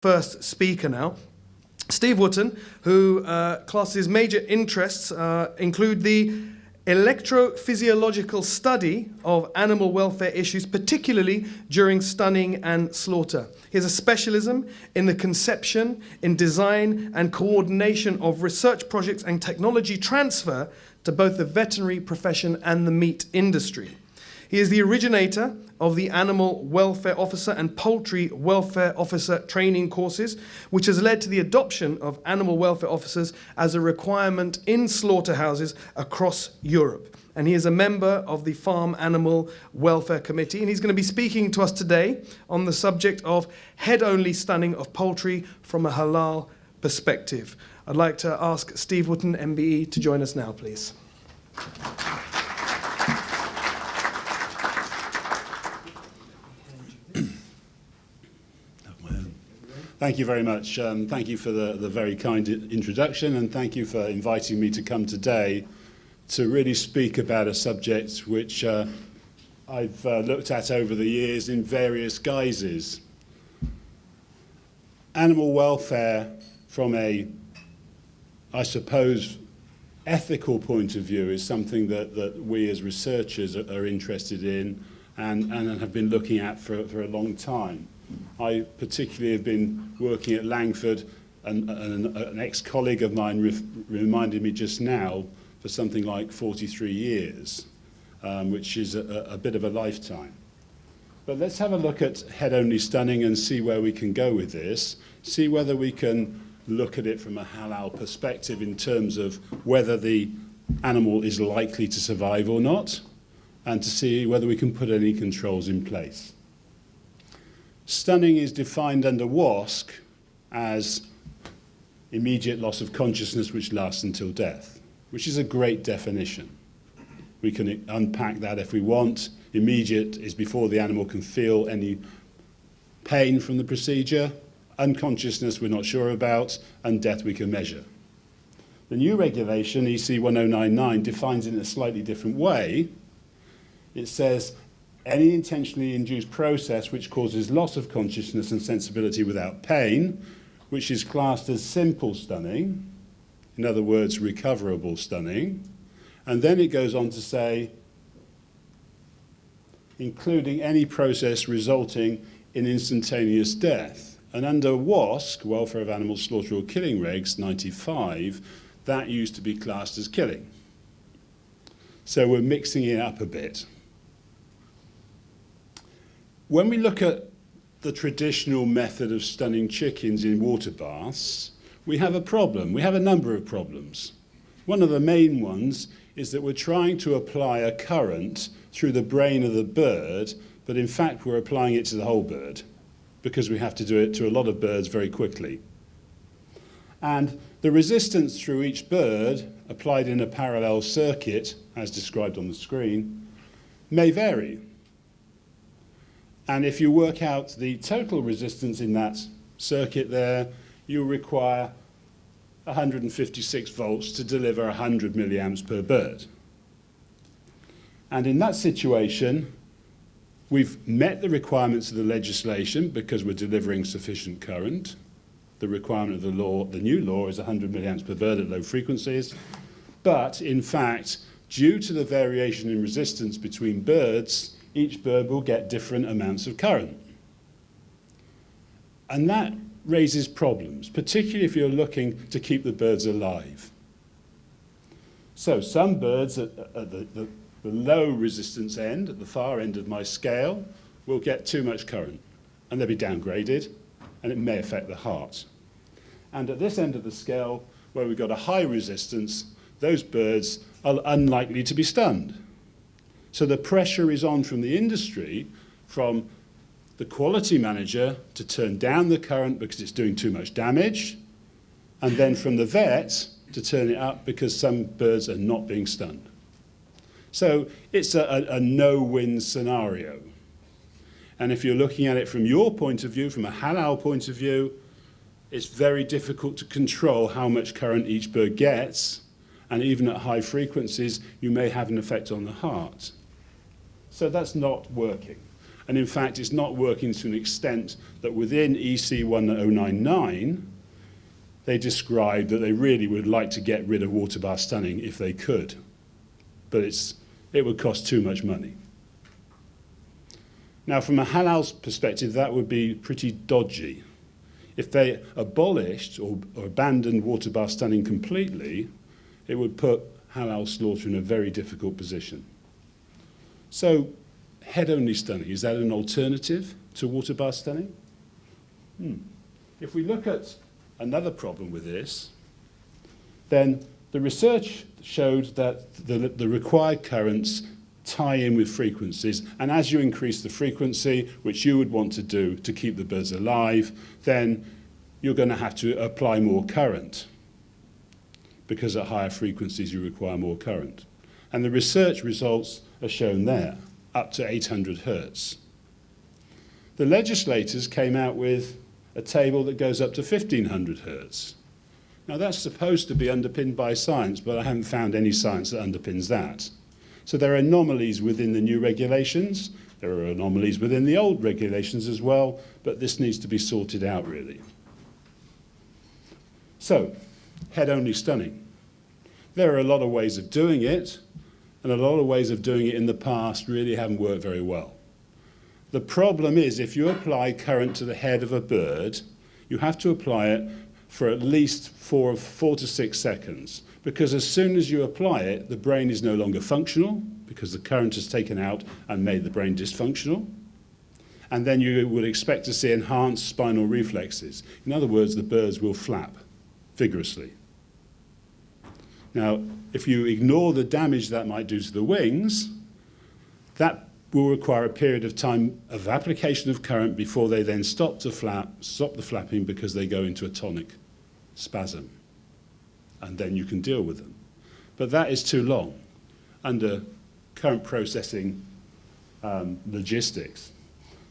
first speaker now. Steve Wotton, who classes major interests include the electrophysiological study of animal welfare issues, particularly during stunning and slaughter. He has a specialism in the conception, in design and coordination of research projects and technology transfer to both the veterinary profession and the meat industry. He is the originator of the Animal Welfare Officer and Poultry Welfare Officer training courses, which has led to the adoption of animal welfare officers as a requirement in slaughterhouses across Europe. And he is a member of the Farm Animal Welfare Committee, and he's going to be speaking to us today on the subject of head-only stunning of poultry from a halal perspective. I'd like to ask Steve Wotton MBE to join us now, please. Thank you very much. Thank you for the very kind introduction, and thank you for inviting me to come today to really speak about a subject which I've looked at over the years in various guises. Animal welfare from a, I suppose, ethical point of view is something that we as researchers are interested in and have been looking at for a long time. I particularly have been working at Langford, and an ex-colleague of mine reminded me just now, for something like 43 years, which is a bit of a lifetime. But let's have a look at head-only stunning and see where we can go with this, see whether we can look at it from a halal perspective in terms of whether the animal is likely to survive or not, and to see whether we can put any controls in place. Stunning is defined under WASC as immediate loss of consciousness which lasts until death, which is a great definition. We can unpack that if we want. Immediate is before the animal can feel any pain from the procedure. Unconsciousness we're not sure about, and death we can measure. The new regulation, EC 1099, defines it in a slightly different way. It says any intentionally induced process which causes loss of consciousness and sensibility without pain, which is classed as simple stunning, in other words, recoverable stunning. And then it goes on to say, including any process resulting in instantaneous death. And under WASC, Welfare of Animal Slaughter or Killing Regs 95, that used to be classed as killing. So we're mixing it up a bit. When we look at the traditional method of stunning chickens in water baths, we have a problem. We have a number of problems. One of the main ones is that we're trying to apply a current through the brain of the bird, but in fact we're applying it to the whole bird because we have to do it to a lot of birds very quickly. And the resistance through each bird, applied in a parallel circuit, as described on the screen, may vary. And if you work out the total resistance in that circuit there, you require 156 volts to deliver 100 milliamps per bird. And in that situation, we've met the requirements of the legislation because we're delivering sufficient current. The requirement of the law, the new law, is 100 milliamps per bird at low frequencies. But in fact, due to the variation in resistance between birds, each bird will get different amounts of current. And that raises problems, particularly if you're looking to keep the birds alive. So some birds at the low resistance end, at the far end of my scale, will get too much current, and they'll be downgraded, and it may affect the heart. And at this end of the scale, where we've got a high resistance, those birds are unlikely to be stunned. So the pressure is on from the industry, from the quality manager to turn down the current because it's doing too much damage, and then from the vet to turn it up because some birds are not being stunned. So it's a no-win scenario. And if you're looking at it from your point of view, from a halal point of view, it's very difficult to control how much current each bird gets, and even at high frequencies, you may have an effect on the heart. So that's not working. And in fact, it's not working to an extent that within EC 1099, they describe that they really would like to get rid of water bath stunning if they could. But it would cost too much money. Now, from a halal perspective, that would be pretty dodgy. If they abolished or abandoned water bath stunning completely, it would put halal slaughter in a very difficult position. So, head-only stunning, is that an alternative to water bath stunning? If we look at another problem with this, then the research showed that the required currents tie in with frequencies, and as you increase the frequency, which you would want to do to keep the birds alive, then you're going to have to apply more current, because at higher frequencies you require more current. And the research results are shown there, up to 800 hertz. The legislators came out with a table that goes up to 1500 hertz. Now that's supposed to be underpinned by science, but I haven't found any science that underpins that. So there are anomalies within the new regulations, there are anomalies within the old regulations as well, but this needs to be sorted out really. So, head-only stunning. There are a lot of ways of doing it, and a lot of ways of doing it in the past really haven't worked very well. The problem is if you apply current to the head of a bird, you have to apply it for at least 4 to 6 seconds, because as soon as you apply it, the brain is no longer functional, because the current is taken out and made the brain dysfunctional. And then you would expect to see enhanced spinal reflexes. In other words, the birds will flap vigorously. Now, if you ignore the damage that might do to the wings, that will require a period of time of application of current before they then stop the flapping, because they go into a tonic spasm. And then you can deal with them. But that is too long under current processing logistics.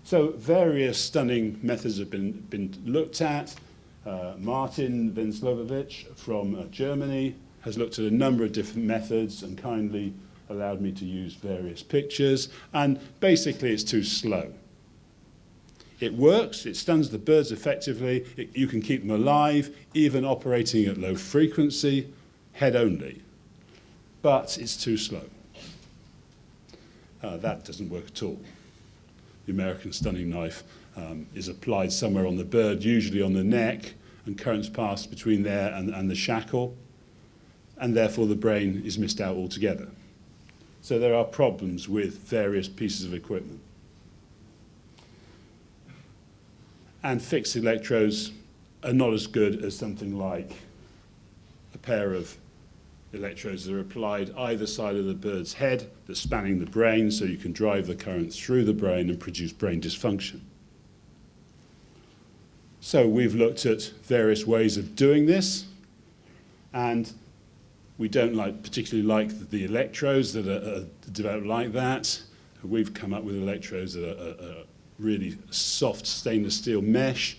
So various stunning methods have been looked at. Martin Venclovich from Germany has looked at a number of different methods and kindly allowed me to use various pictures. And basically it's too slow. It works, it stuns the birds effectively, you can keep them alive, even operating at low frequency, head only. But it's too slow. That doesn't work at all. The American stunning knife is applied somewhere on the bird, usually on the neck, and currents pass between there and the shackle, and therefore the brain is missed out altogether. So there are problems with various pieces of equipment. And fixed electrodes are not as good as something like a pair of electrodes that are applied either side of the bird's head that's spanning the brain, so you can drive the current through the brain and produce brain dysfunction. So we've looked at various ways of doing this, and we don't particularly like the electrodes that are developed like that. We've come up with electrodes that are really soft stainless steel mesh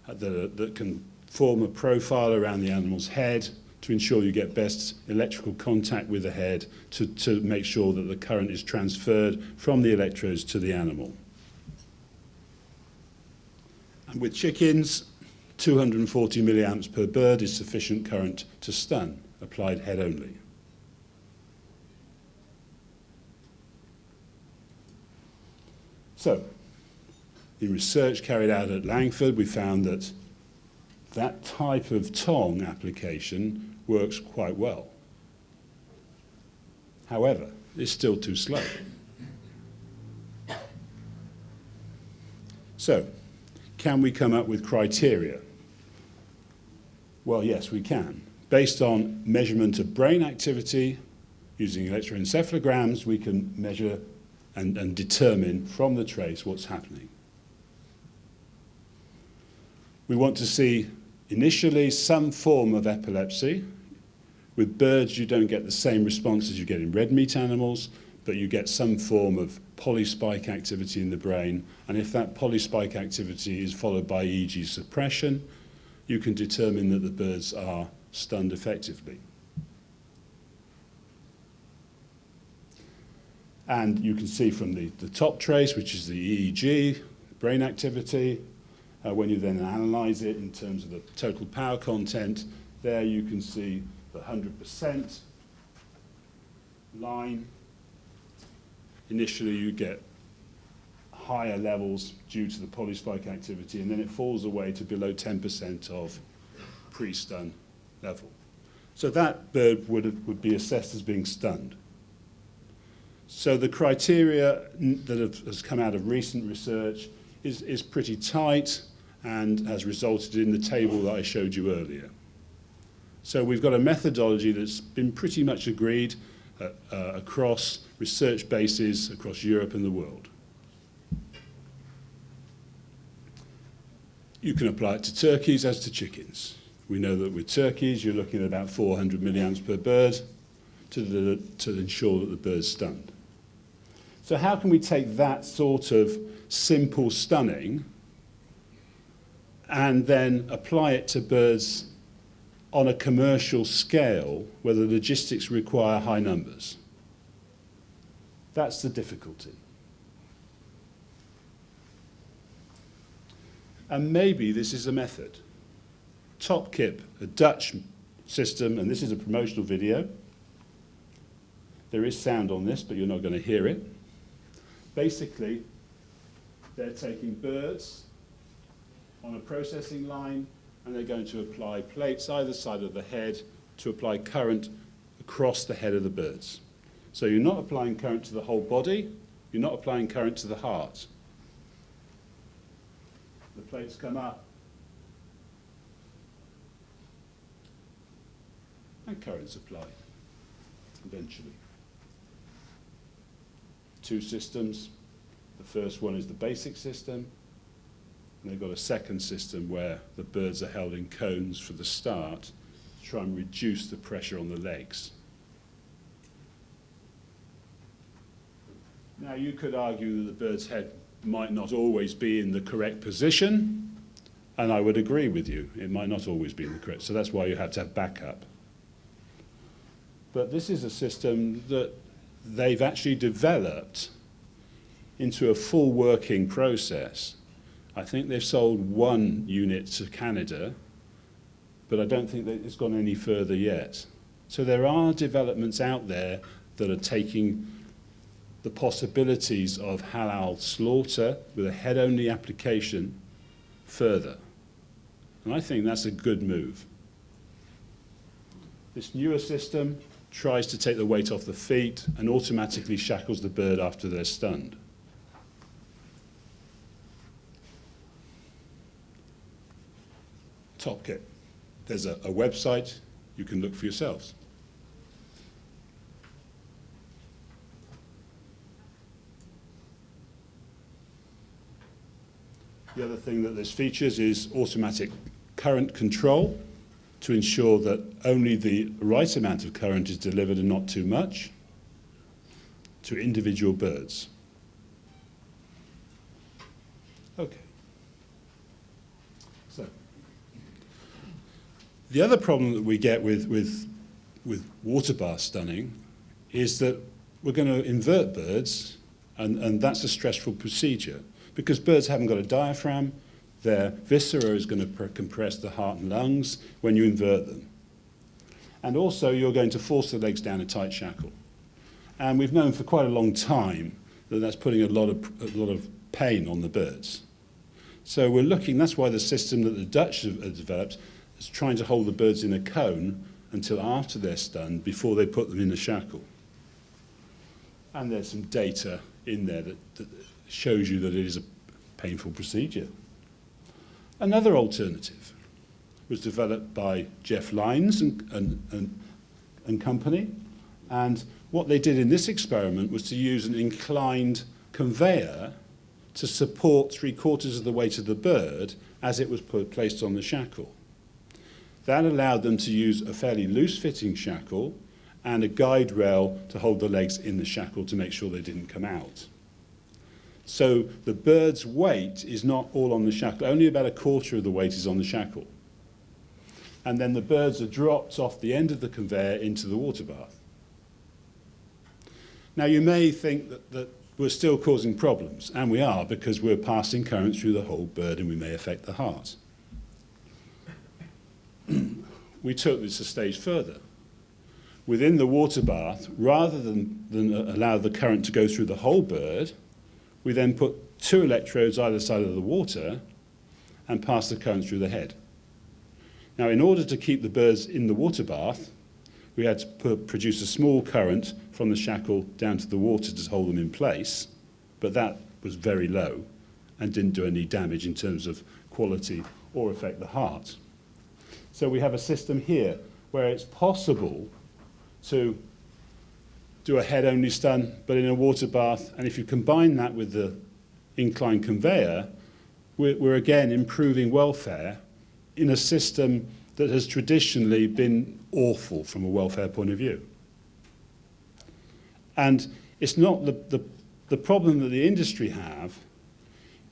that can form a profile around the animal's head to ensure you get best electrical contact with the head to make sure that the current is transferred from the electrodes to the animal. And with chickens, 240 milliamps per bird is sufficient current to stun, applied head only. So, in research carried out at Langford, we found that that type of tong application works quite well. However, it's still too slow. So, can we come up with criteria? Well, yes, we can. Based on measurement of brain activity, using electroencephalograms, we can measure and determine from the trace what's happening. We want to see initially some form of epilepsy. With birds, you don't get the same response as you get in red meat animals, but you get some form of polyspike activity in the brain. And if that polyspike activity is followed by EEG suppression, you can determine that the birds are stunned effectively. And you can see from the top trace, which is the EEG, brain activity, when you then analyze it in terms of the total power content, there you can see the 100% line. Initially you get higher levels due to the polyspike activity, and then it falls away to below 10% of pre-stun level. So that bird would be assessed as being stunned. So the criteria that has come out of recent research is pretty tight and has resulted in the table that I showed you earlier. So we've got a methodology that's been pretty much agreed across research bases across Europe and the world. You can apply it to turkeys as to chickens. We know that with turkeys, you're looking at about 400 milliamps per bird to ensure that the bird's stunned. So how can we take that sort of simple stunning and then apply it to birds on a commercial scale where the logistics require high numbers? That's the difficulty. And maybe this is a method. Top Kip, a Dutch system, and this is a promotional video. There is sound on this, but you're not going to hear it. Basically, they're taking birds on a processing line, and they're going to apply plates either side of the head to apply current across the head of the birds. So you're not applying current to the whole body, you're not applying current to the heart. The plates come up, and current's applied eventually. Two systems. The first one is the basic system, and they've got a second system where the birds are held in cones for the start to try and reduce the pressure on the legs. Now you could argue that the bird's head might not always be in the correct position, and I would agree with you, it might not always be in the correct, so that's why you have to have backup. But this is a system that they've actually developed into a full working process. I think they've sold one unit to Canada, but I don't think that it's gone any further yet. So there are developments out there that are taking the possibilities of halal slaughter with a head-only application further. And I think that's a good move. This newer system tries to take the weight off the feet and automatically shackles the bird after they're stunned. Top Kip. There's a website you can look for yourselves. The other thing that this features is automatic current control to ensure that only the right amount of current is delivered and not too much to individual birds. Okay. So, the other problem that we get with water bath stunning is that we're going to invert birds, and that's a stressful procedure because birds haven't got a diaphragm. Their viscera is going to compress the heart and lungs when you invert them. And also, you're going to force the legs down a tight shackle. And we've known for quite a long time that that's putting a lot of pain on the birds. So we're looking, that's why the system that the Dutch have developed is trying to hold the birds in a cone until after they're stunned before they put them in a shackle. And there's some data in there that shows you that it is a painful procedure. Another alternative was developed by Jeff Lyons and company, and what they did in this experiment was to use an inclined conveyor to support 3/4 of the weight of the bird as it was placed on the shackle. That allowed them to use a fairly loose-fitting shackle and a guide rail to hold the legs in the shackle to make sure they didn't come out. So the bird's weight is not all on the shackle. Only about 1/4 of the weight is on the shackle. And then the birds are dropped off the end of the conveyor into the water bath. Now, you may think that we're still causing problems, and we are, because we're passing current through the whole bird and we may affect the heart. We took this a stage further. Within the water bath, rather than allow the current to go through the whole bird, we then put 2 electrodes either side of the water and pass the current through the head. Now, in order to keep the birds in the water bath, we had to produce a small current from the shackle down to the water to hold them in place, but that was very low and didn't do any damage in terms of quality or affect the heart. So we have a system here where it's possible to do a head-only stun, but in a water bath, and if you combine that with the incline conveyor, we're again improving welfare in a system that has traditionally been awful from a welfare point of view. And it's not the problem that the industry have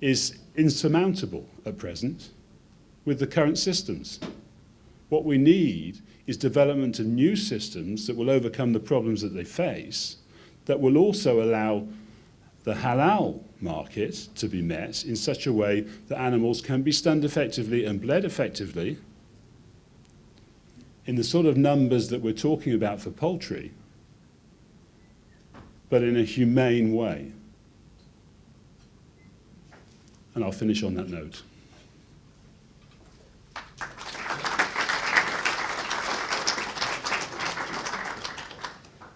is insurmountable at present with the current systems. What we need is development of new systems that will overcome the problems that they face, that will also allow the halal market to be met in such a way that animals can be stunned effectively and bled effectively in the sort of numbers that we're talking about for poultry, but in a humane way. And I'll finish on that note.